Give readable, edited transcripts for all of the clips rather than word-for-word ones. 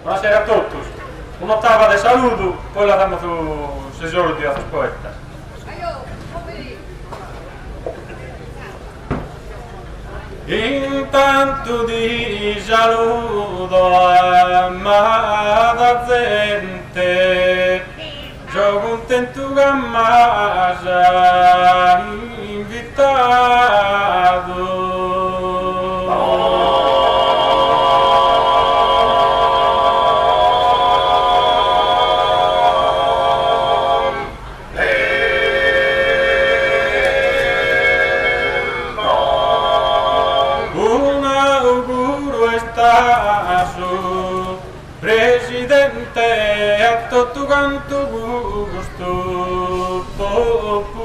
Buonasera a tutti. Un'ottava di saluto, poi la diamo su Sesoro di Aspetta. Intanto di saluto amata gente, gio contento che m'ha invitato. Presidente a tutto quanto gusto popolato.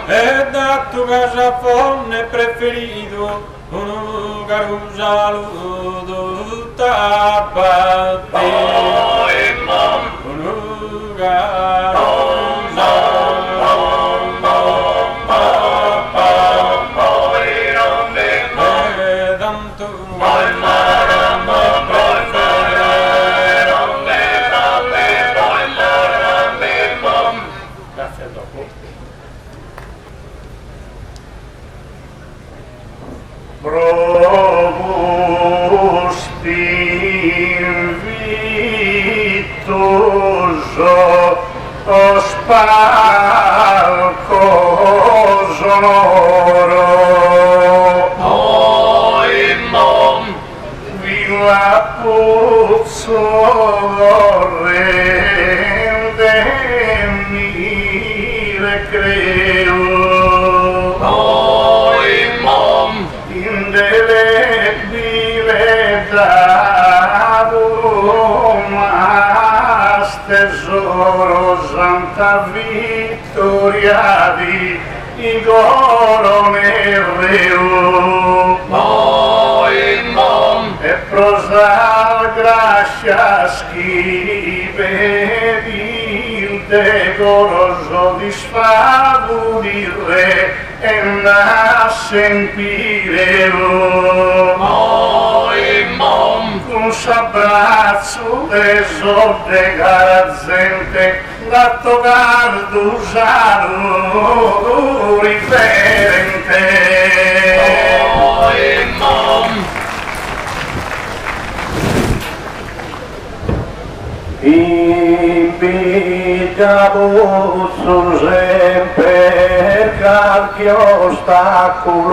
E dato casa fonne preferito un caro saluto tutta parte un caro grazie a dopo. Probusti invitoso spalco sonoro Villa Puzzo rende mi recreo indelebile dato mas tesoro Santa Vittoria di Igoro nel Reo e prosal grazia schive il decoroso disfago di re e nasce in Pireo un s'abbraccio esorde garazente da tocar d'usaro riferente Invitavo sempre qualche ostacolo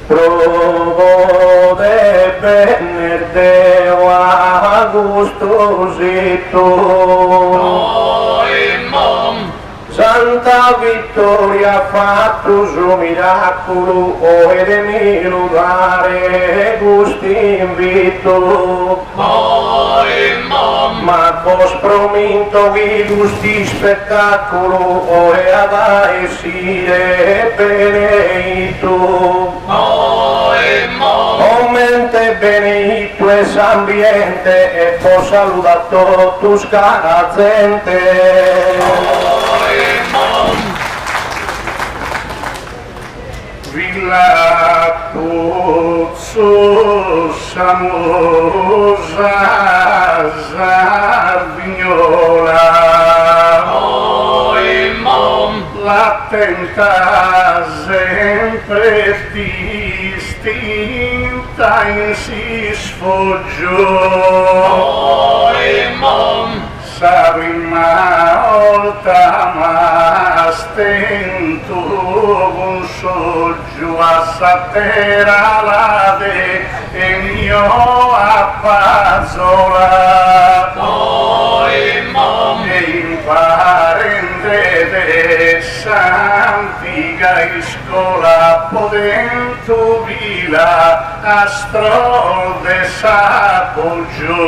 provo de venerdeo agustosito Santa Vittoria ha fatto suo miracolo ed è mio dare gusti invito ma vos prometto che gusti spettacolo e ad essere benedetto Omente benedetto es ambiente e poi saludato tu cara gente Villa Pozzo Samosa Sarvignola l'attenta sempre distinta in si sfoggio Sarima olta ma stento un soggio a sapere la de e mio appazzola e in parente de santiga iscola podento vila astrol de s'appoggio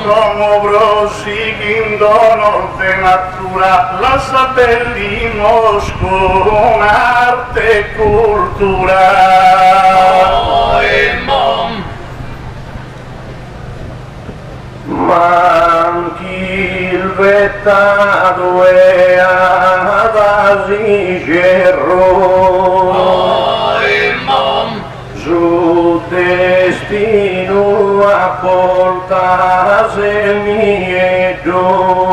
Como proseguindo de natura, las abbellimos con arte e cultura. Manchi il vettato e ad asigerro su destino a portase miedo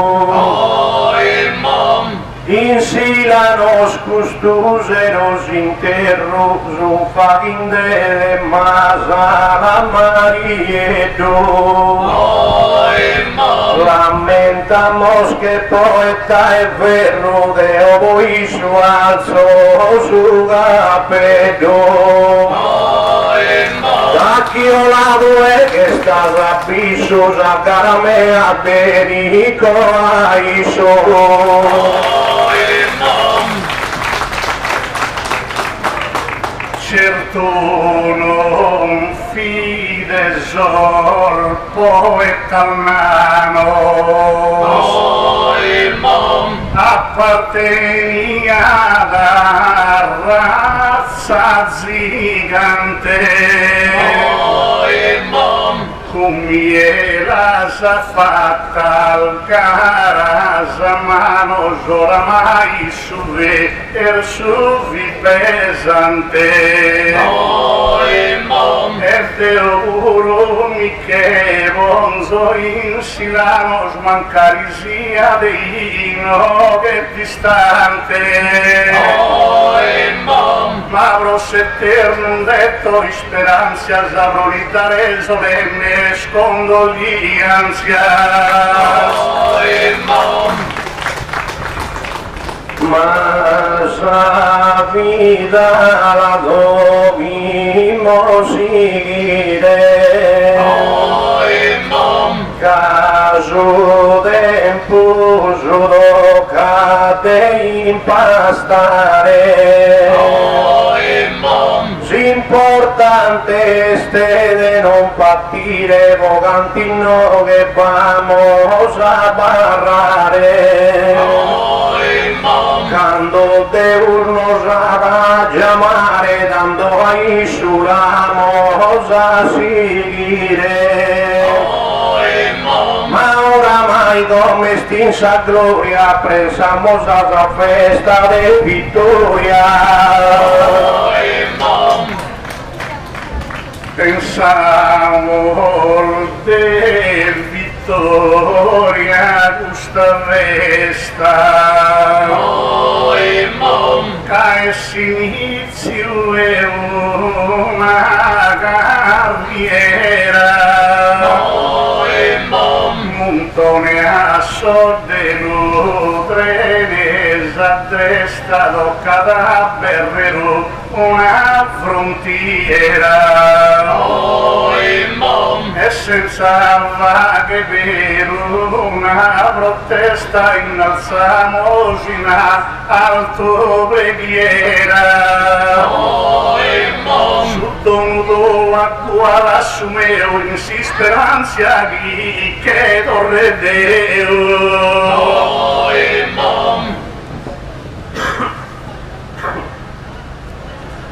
in silanos custuseros interrus un faghinde masala mariedo lamentamos que poeta es verro de oboiso alzo su gapedo aquí olado es que estás a pisos a carame a perico a iso certo non fides al poeta nano appartenia alla razza gigante come la sa fatta al caras a mano oramai su su vi pesante e te auguro che bonzo in silanos mancarisia de no che distante Mavros eternum detto speranzias abrolitare solenne scondolianzias mas la vida la dovimos seguire caso tempus rocate impastare importante este de non partire vogantino che vamos a barrare cuando Deus nos hará llamare dando ahí su ramos a seguire ma oramai come stinsa gloria pensamos a la festa de vittoria pensamos de vittoria gusta festa che si inizio è una carriera montone a sode nutrenes a destra do cadaverero una frontiera e senza vaghe per una protesta innalzamos in alto preghiera sotto nudo a quale assumeo in si speranza che torre Deo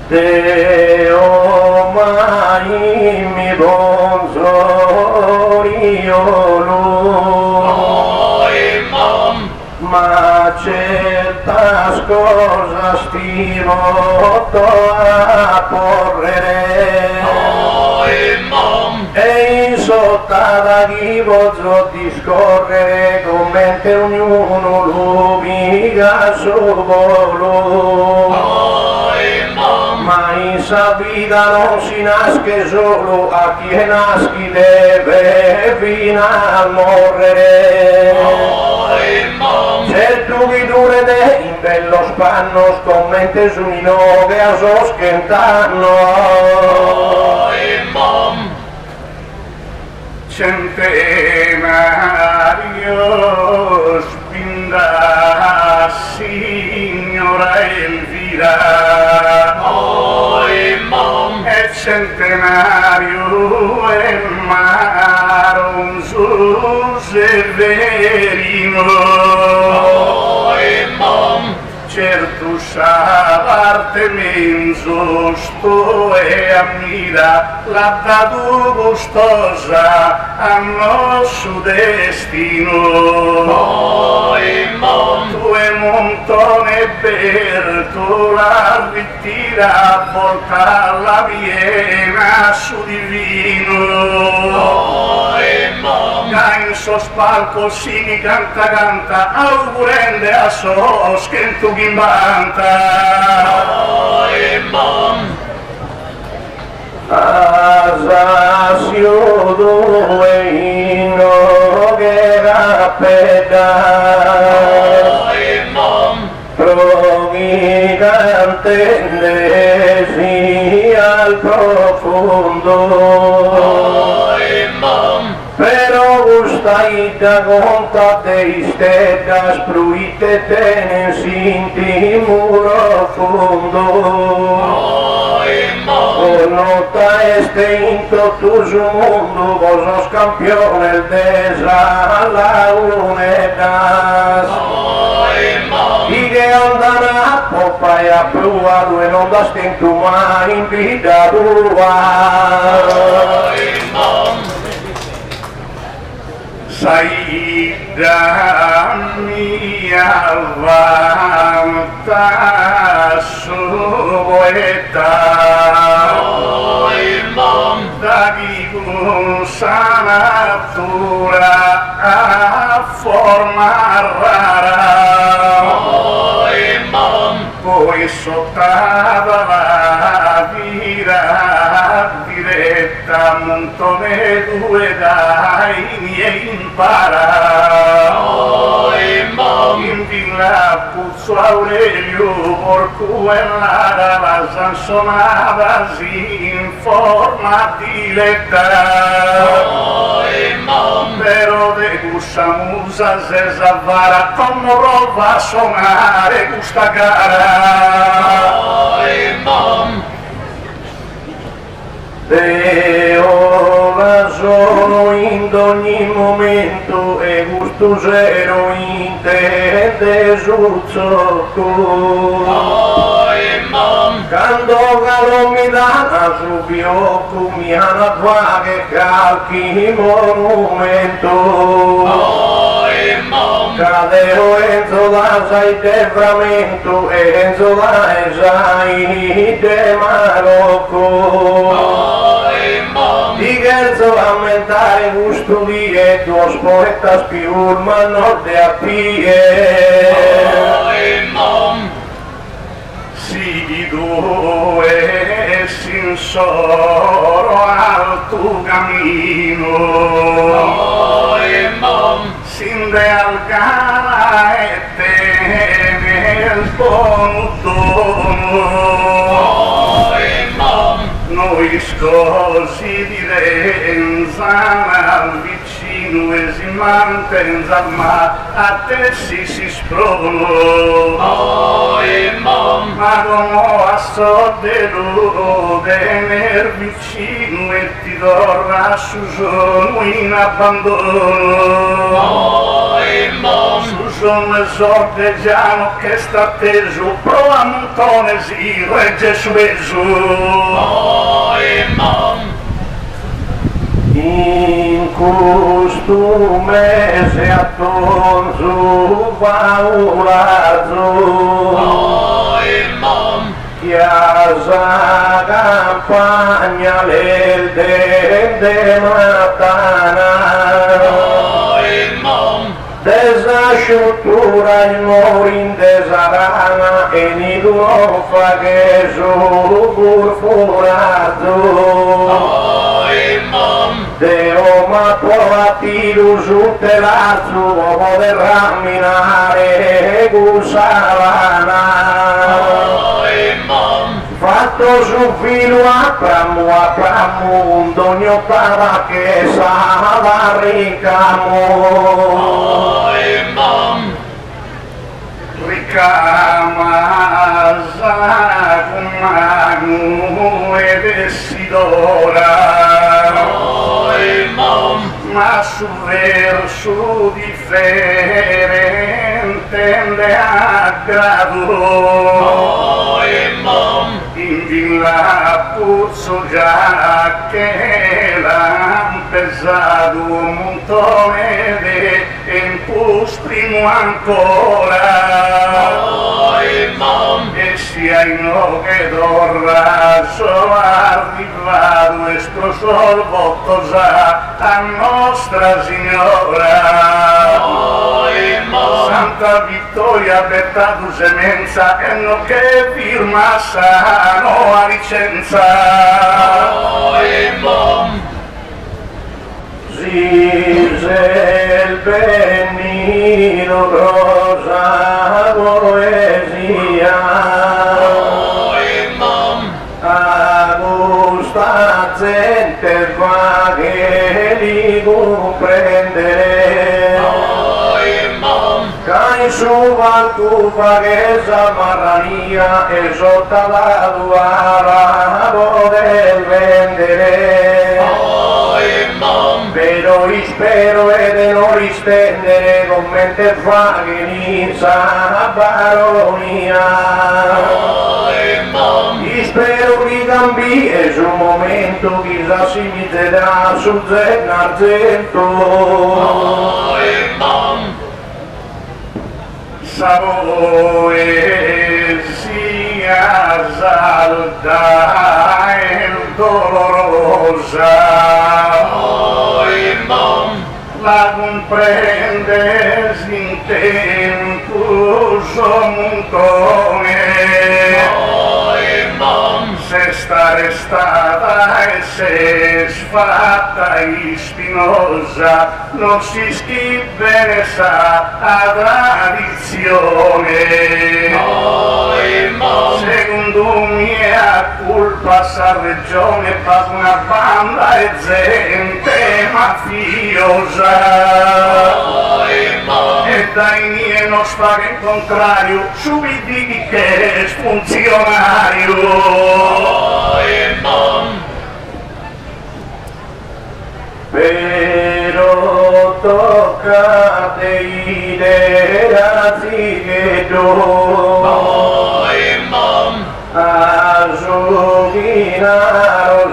Deo mai mi bonzoriolo ma certas cosas stimo a porrere e in sottata chi posso discorrere con mente ognuno l'ubica su volo ma in sa vita non si nasce solo a chi nasce deve fino a morrere certo che durete in bello spanno scommente su mino che a soschentano centenario spinda signora Elvira e centenario è marum su Severino, certo sa parte menzo sto e ammira l'ha dato gustosa al nostro destino. Tu e montone Berto la ritira volta la piena su divino. In sospalco si mi canta augurende a sos che tu gimbanta. Asasio due ino che rapedai trovi cantendesi al profondo però gustai da conta de steddas pruite tenen sinti muro fondo nota este into tu mundo vos los campeones de la unedas y que andan a popa y a pruado en ondas que en tu mar invita Saida mia vanta su poeta da chi sa natura a forma rara poi sottava la vita diretta montone due dai miei impara in villa Puzzo Aurelio porcu e la sansonata si in forma diletta però de questa musa se savara come prova a suonare questa gara. Deo la sono in ogni momento e gusto zero intende sul zocco quando calo mi dà su biocco mi hanno qua che calchi monumento cadeo Enzo da sai de framento Enzo da sai de Marocco di Gerzo a mentare gusto di dos poetas più ma nord a pie si due sinsoro al tuo cammino sinde al gara e te nel buon dono noi scosi di renzana vicino e si mantenza ma a te si sprono ma come a soddero tener vicino e ti torna su sono in abbandono su sono le sorteggiano che sta teso prova montone si regge su in costume se attonzo paurazo chiasa campagna del de matana desasciuttura il morin desarana e nido fa che su furfurato Deo ma provati su terrazzo uomo del ramminare gusarana fatto su filo a pramu d'ogni ottava che sa ricamo ricama Sagumanu ed Essidora ma sul verso differente ne aggrado. In villa puzzo già che l'han pesato un montone e in pus primo ancora. E sia in che dorra sono arrivato e sprosò il botto già a Nostra Signora. Santa Vittoria bettato semenza e non che firma sano a licenza. Si se il benino rosa poesia a gusta gente fa che li comprendere cai su Valcufa che s'amarrania e sotto la tua poter vendere. Però spero e non ristendere con mente fa che inizia baronia. Spero che cambi e sul momento chissà si mi terrà sul zen argento. Sa poesia salda e dolorosa la comprende in tempo montone. Se sta restata e se sfatta e spinosa non si schibbe sa a tradizione. Secondo mia colpa sa regione fa una banda e gente mafiosa. E dai miei non sta che in contrario subito di che è funzionario. Però toccate idea che tu a Zucchina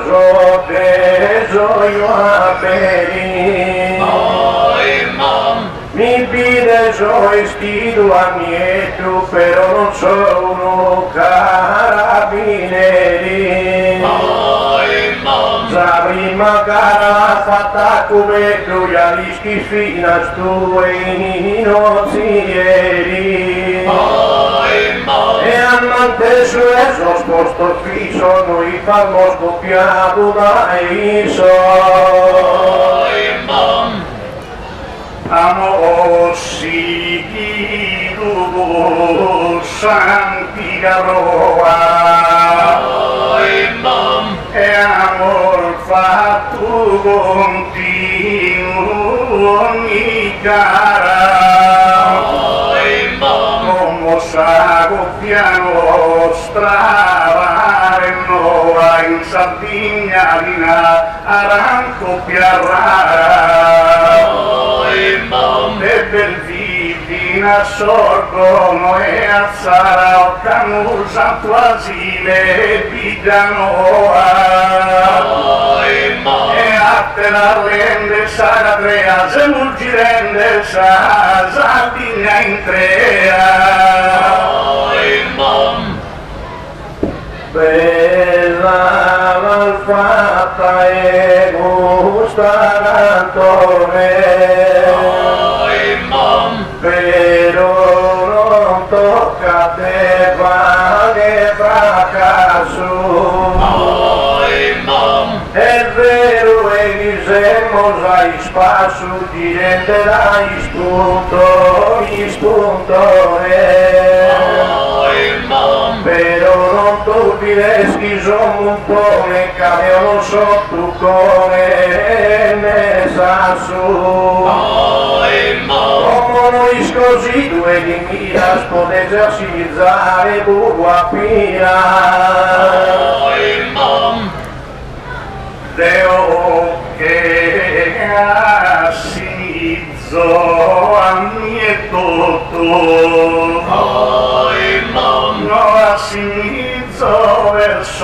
so preso io a Peri mi pide so vestito a mieto però non sono carabinieri. La prima cara fatta come lui a rischi fino a stue nozieri. E amante su eso sposto fiso noi farmo scoppiato da iso. Amossi di tu santi Garoa e amor fatto continuo ogni gara come sago piano stravare nuova in Sardegna aranco piarrara e bel vivina sorgono e alzara canu santo asile Bidanoa e a te la rende saga trea se mulgirende sa Sardegna in trea. Bella malfatta e gusta cantore però non tocca a te fare fracasso. È vero e che siamo ai spasso di gente da spunto però non tu diresti sono un po' ne cambiano sotto cuore ne sa su. Come noi così due di mira potete esercizzare burua pira. Deo che mezzo a tutto. No assimizzo personale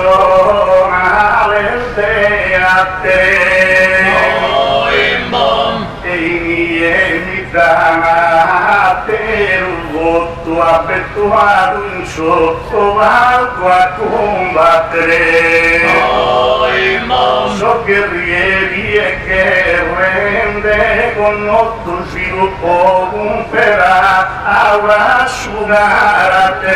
a te. E i miei mi danno a te il voto abituato in sottovalco a combattere. So guerrieri e che rende con molto sviluppo comperà a asciugare a te.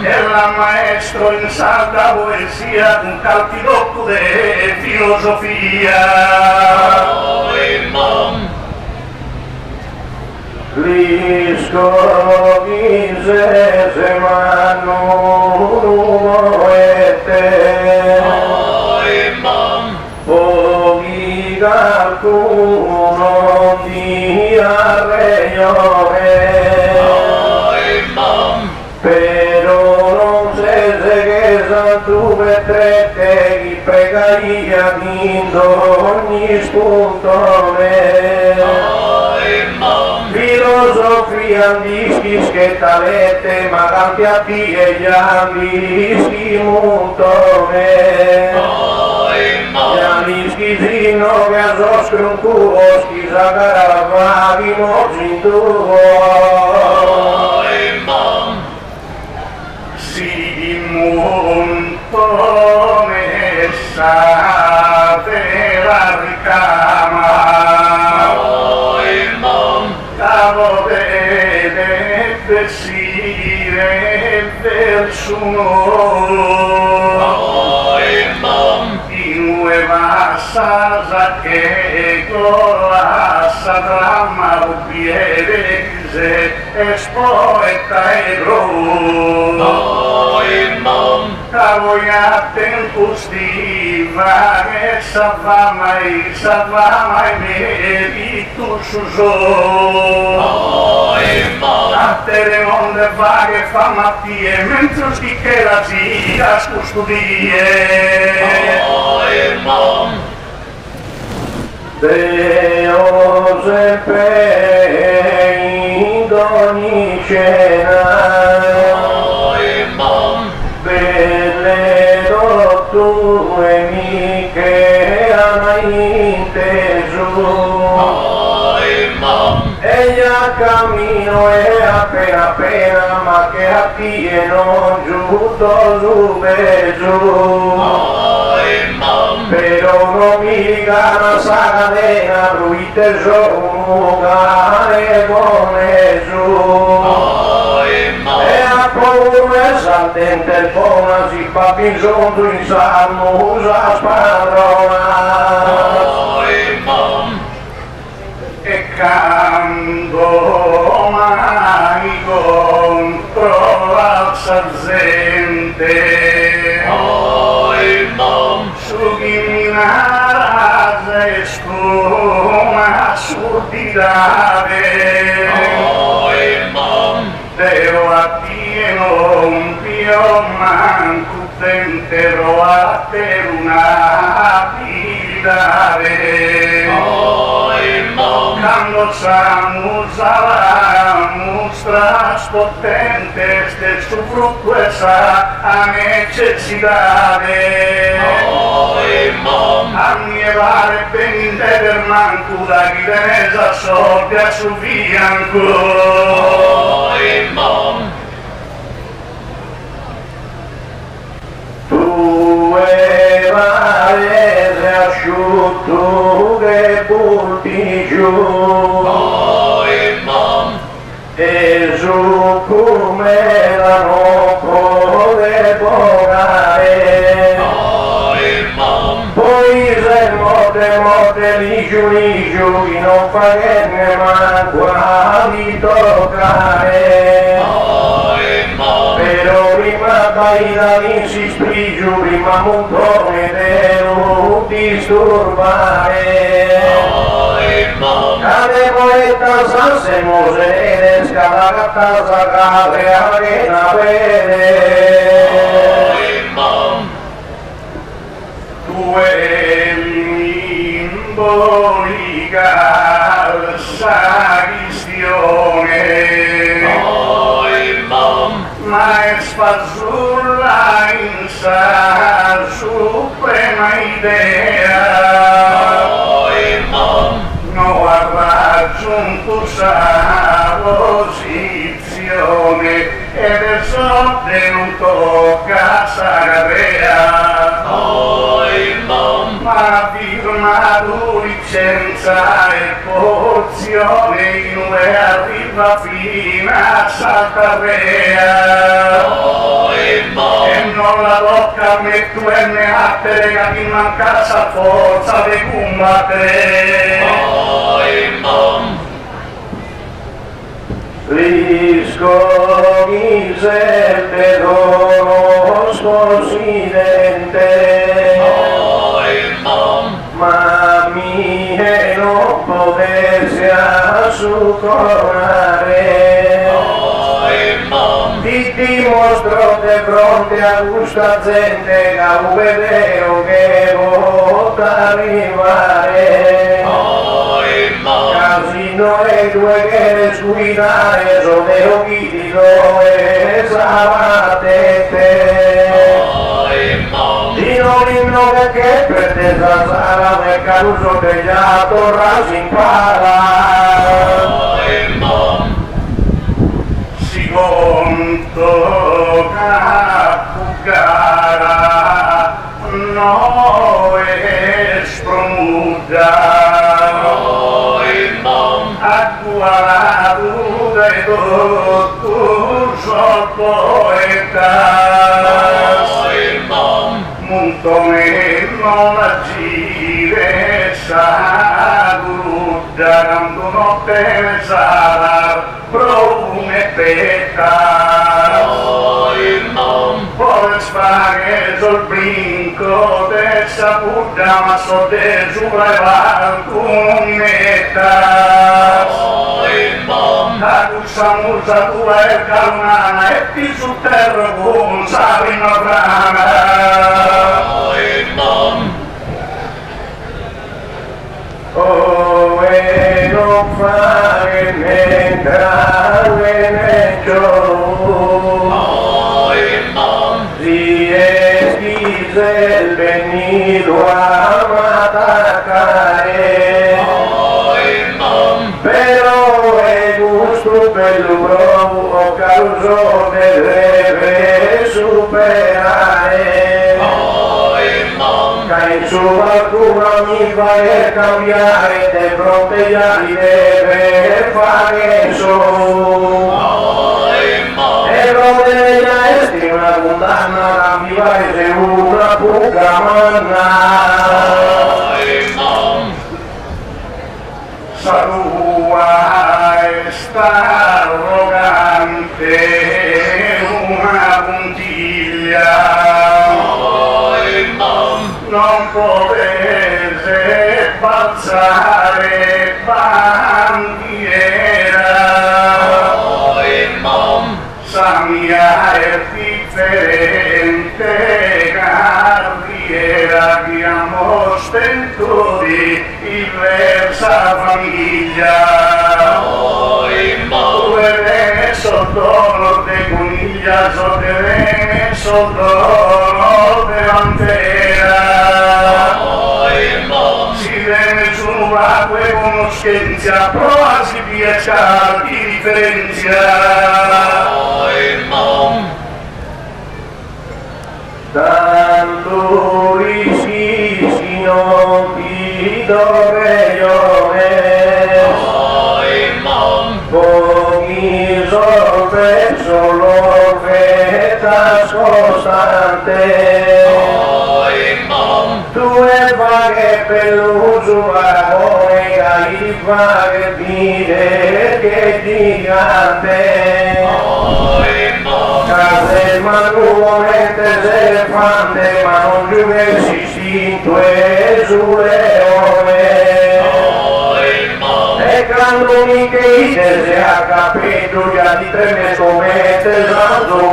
E la maestro in salda poesia un calchidocco di filosofia. Liscovi se manno muovete, pochi qualcuno di arregliore, però non se che tu vedrete chi pregaia in ogni spunto. Filosofia dischi schetalete, ma tanti a e gli dischi montone. Gli dischi zino che a soscro un cubo, schisa carava di mozzi tuo. Si montone sa della ricama. Vede persire verso noi in nuova sasa che colassa dramma rubiere se espoeta e voi a tempo stiva che sa mai merito su a te le onde vaghe fa mattie mentre che la gira custodie. Deo sempre in ogni scena, belle tue amiche hanno inteso, egli a cammino è appena ma che attieno giusto su però non mi gana sa cadena lui te sono cane buone su e a come saltente il pona si fa bisogno in salmusa spadrona E quando mai contro la sarzente su chi mi nase spuma surdidade Deo a pieno un pio manco dentro a te una abilidade Quando samus alamus transpotentes de su fruto esa a necessidade a mievare pendere manco da guidenesa sorte a su fianco tu e varese asciutto che butti giù e su come erano come pogare poi se morte ligiu che non fa che manco a di toccare però prima baila in si sprigio prima montone devo disturbare Cade poeta sanse mosere scala gatta cadre arena vede Tu e simbolica sacristione, ma è sfazzulla in sa suprema idea, non ha raggiunto sa posizione ed è sorte non tocca sagarea, ma firmato licenza e porzione in UE arriva fino a Saltarea, e non la tocca a me tu e me a te che ti manca sa forza di combattere. Riscogli sempre conosco Occidente, ma mie non potersi assuconare. Ti dimostro di fronte a questa gente che vedeo che vota arrivare. Casino e due che le sguidare sono dei occhi di dove sabatete. Di non inno che per te sarà nel caruso degli attorra si impara. Si conto capugara no è spromuda. La duda e tutto ciò poeta montone non agire sa duda quando notte ne sarà prume peta poi sfaghe sul brinco de saputa ma so de giureva con meta Samusa tua e calmana e ti su terra con savino grana. Oh, e non fare mentre ne giorno, si è schise il venido a m'attaccare, però bello provo causo deve superare che il suo qualcuno mi fa cambiare di fronte agli deve fare su e non deve essere una condanna mi pare una buca manna sta arrogante una puntiglia non potesse balzare bandiera sa mia è differente carriera che amo stenturi diversa famiglia sotto de coniglia, sotto rene, sotto de pantera. Si venne su acque conoscenza, prova si piace di differenzia. Tanto rischi non ti dovrei solo vetas costante tu e vaghe per l'uso agone i vaghe dire che gigante case manualmente se fante ma non giuvessi sinto e sulle quando mi chiede se ha capito già di tre mesi come te santo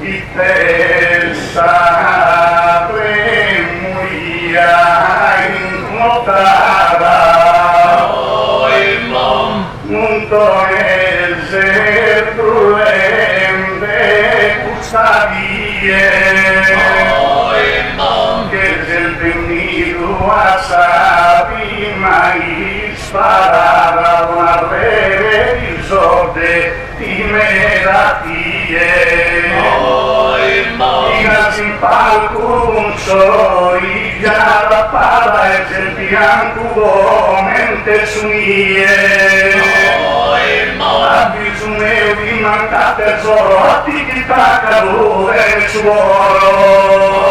il testa sparava una breve risorde di medatie. Inas in palco un soriglia la pala e il bianco mente sunie. A bisogno di mancate tesoro, a ti che calore il suolo.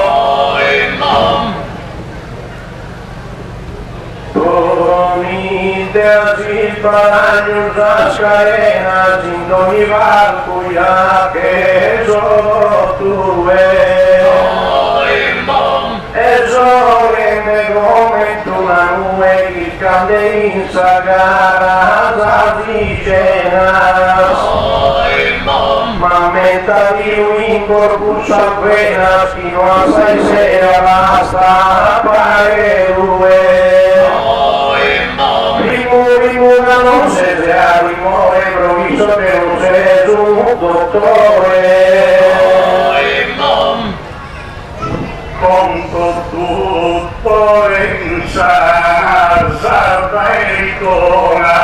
Bonite si sbagliano las cadenas in ogni barco ya che sono tue. E sole come tu una nube che scende in sagara di cena. Ma metà di un in corpus appena fino a 6 sera basta fare due. Rimura non se ha rimore improvviso per un seso dottore. Conto tutto in sarda e ricola.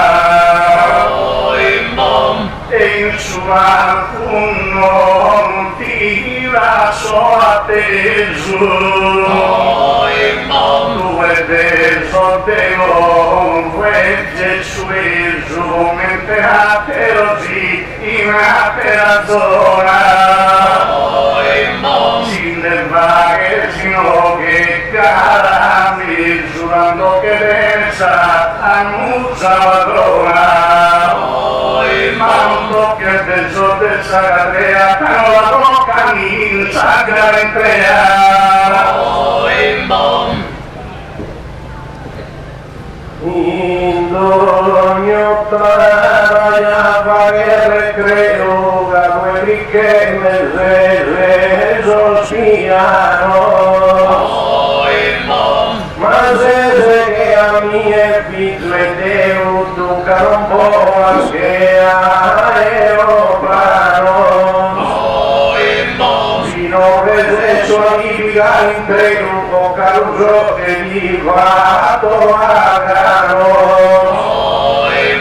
E il suo alcun non ti lascio atteso. Due deso devo vuegge su esu mentre a te così in una zona. Sin del vaghe che cara misurando che pensa annusa padrona. Mando che del sol del sagarea però la bocca mi sagra entrea. In ogni terra fare recreo da quelli che me siano. Ma se che a mie piccole devo toccare un po' che aeroplano. Si non vede solidica in treno caruso che gli vado a grano.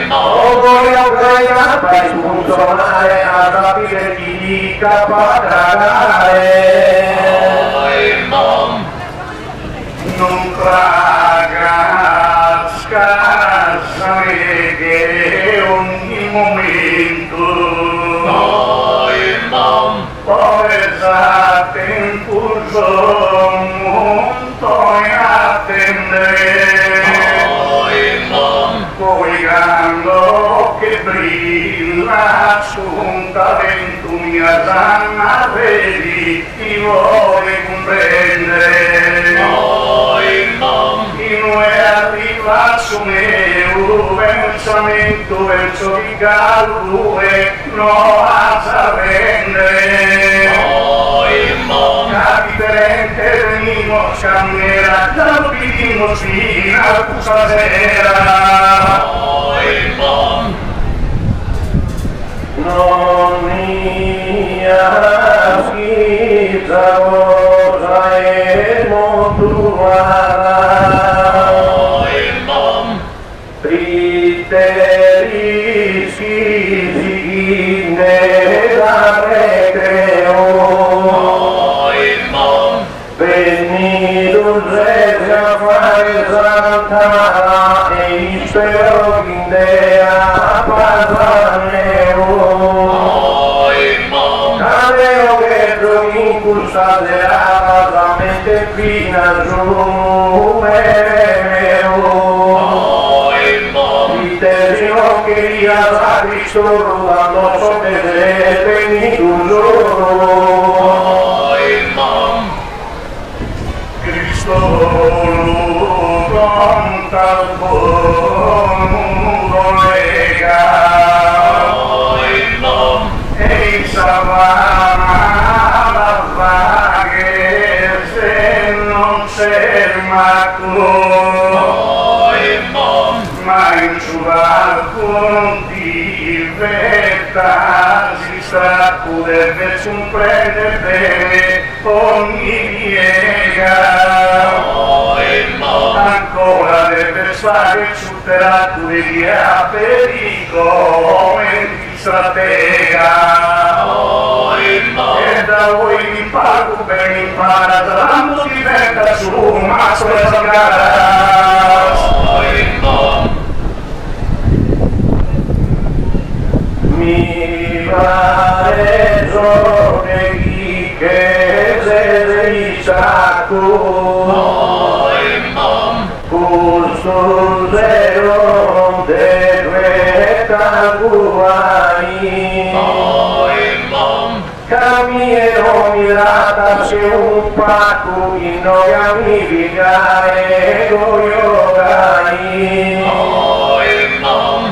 O voglio ucraina per funzionare a rapire chi dica pagare. Non traga scarsare che ogni momento poesa tempo monto e attendere poi grando che brilla su un talento mia zanna vedi ti vuole comprendere. Arriva su me un pensamento verso di gallo e no a sapere. Capiterente venimos camera, ya lo pedimos fin a sera. Non mia schizza cosa e montuara. Triteri si nella recreo. Venido se a fare santa e spero in dea pasaneo. Caneo che giochi custaderà la mente fina giù che a Cristo rubando so che se veni un giorno. Cristo lo conta il buon lega e il savana la vaghe se non ferma ma in suo non ti vetta si straccude verso un prende bene ogni piega ancora ora deve stare superato di via pericolo e di stratega. E da voi vi pago ben imparato, dando diventa su un maso e salgaras. Mi pare sole che se risaco Custo zero de guai Camino mirata se un paco in noi amica e goyogai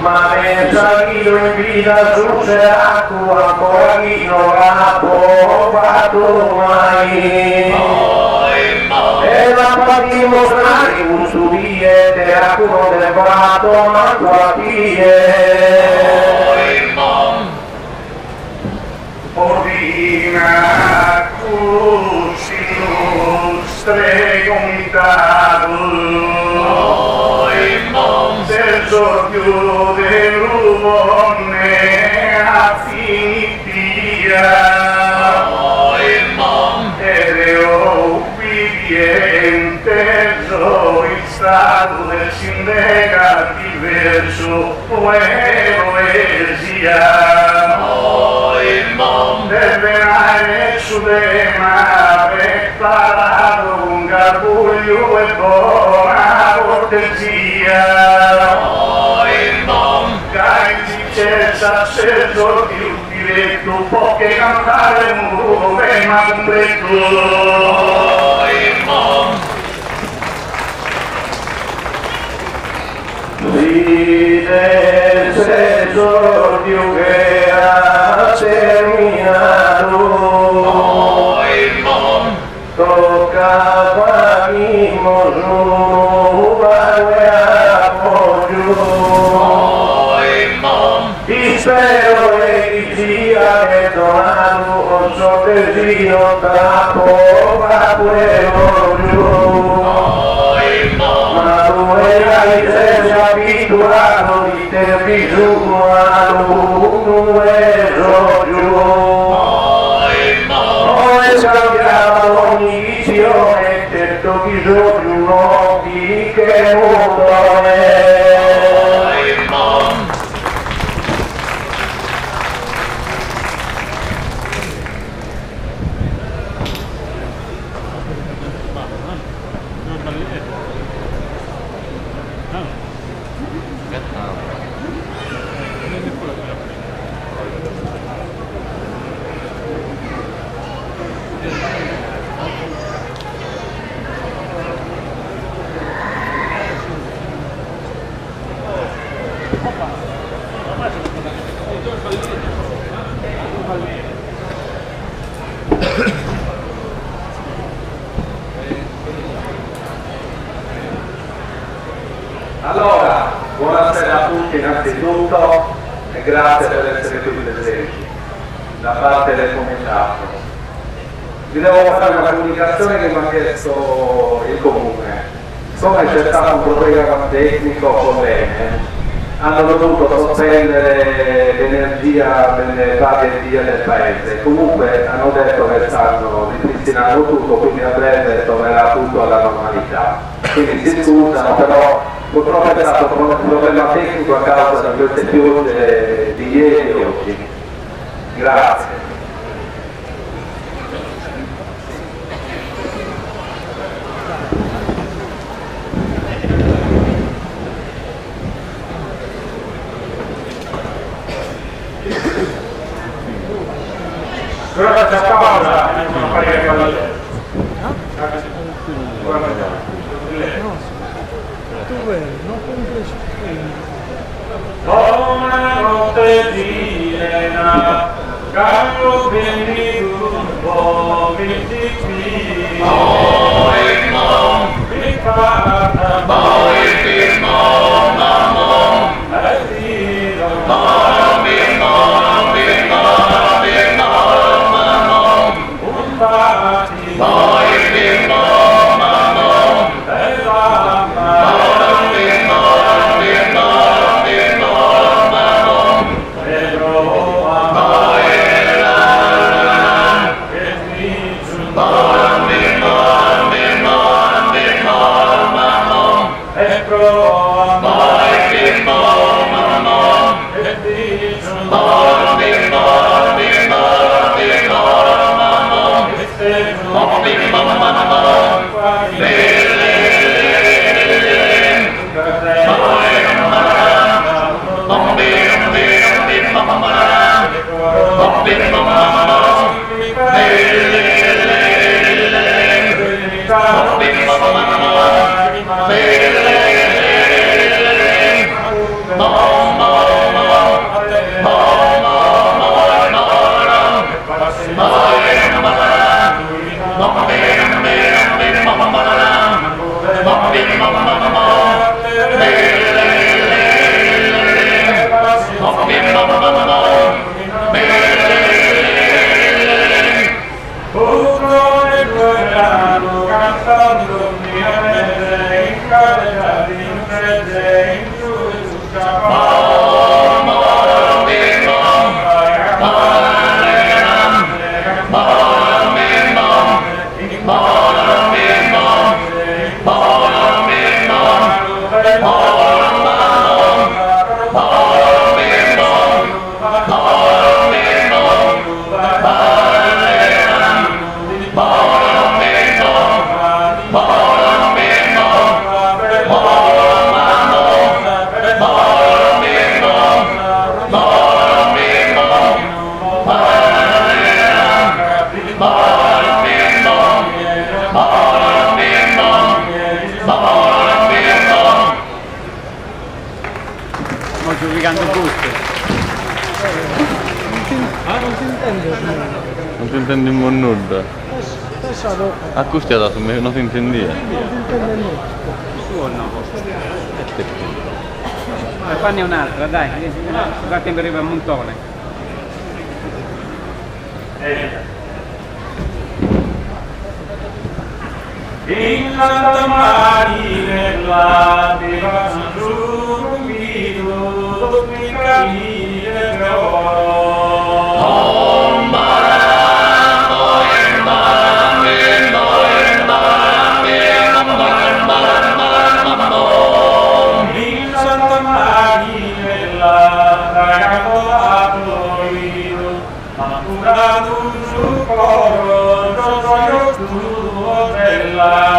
Ma ne salito in vita su seraco a Morino capo fatto mai E la fatti mostrare un subie te racconto del prato ma Ordina cusci illustre comitato del sorgio dell'uomone affinitia ed è ubbidiente il stato del sindacato diverso poesia deve venire su tema preparato un garbuglio e buona cortesia Caisi c'è il sacerdote il diretto può che cantare un gruppo ben ma completo Vide se esordio che ha terminato Toccava mi mosuva e appoggio Spero che sia che donato un sortesino da poca Ma tu hai sei abituato di te bisogno a un Noi scambiamo ogni visione certo bisogno di che mondo è Allora, buonasera a tutti innanzitutto e grazie per essere qui presenti da parte del comitato. Vi devo fare una comunicazione che mi ha chiesto il comune. So che c'è stato un problema tecnico con l'ENE, hanno dovuto sospendere l'energia delle varie vie del paese, comunque hanno detto che stanno ripristinando tutto, quindi a breve tornerà tutto alla normalità. Quindi si scusano, però purtroppo è stato un problema tecnico a causa di queste piogge di ieri e oggi. Grazie. Però faccia pausa, non fare con lei. Una notte di Elena, Carlo Benvenuto, mi dici, mi parla, un giudicando il gusto. Non si intende. Non si intende in nulla. A questo è dato, non si intendeva. Non si intende nulla. Tu o no? Fanne un'altra, dai. Guarda che arriva a montone. In Santa Maria della Giubito mi capirò. In Santa Maria ragazzo florido, ma curato su coro, sono tuo bella.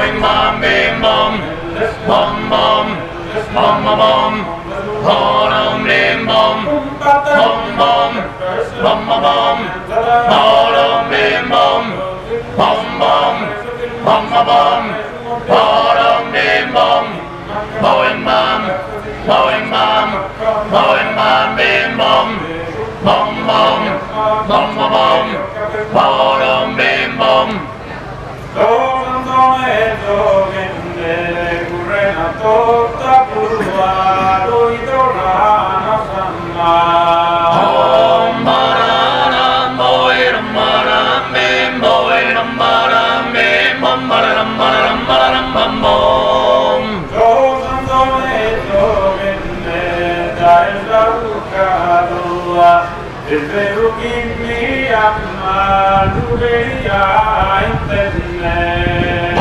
boing bom bim bom, bom bom, bom bom bom, bom bim bom, bom bom, bom bom bom, bom bim bom, bom bom, bom bom bom, bom bim bom, boing bom, boing bom, boing bom bim bom, bom bom, bom bom bom, bom bim bom. Toivon kurena totta purua doidorana sammaa. Om baranam boiram baram bim boiram baram bim bom baram baram baram bam bom. Toivon dailla ukadua ilverukimmi amma luveria intenne.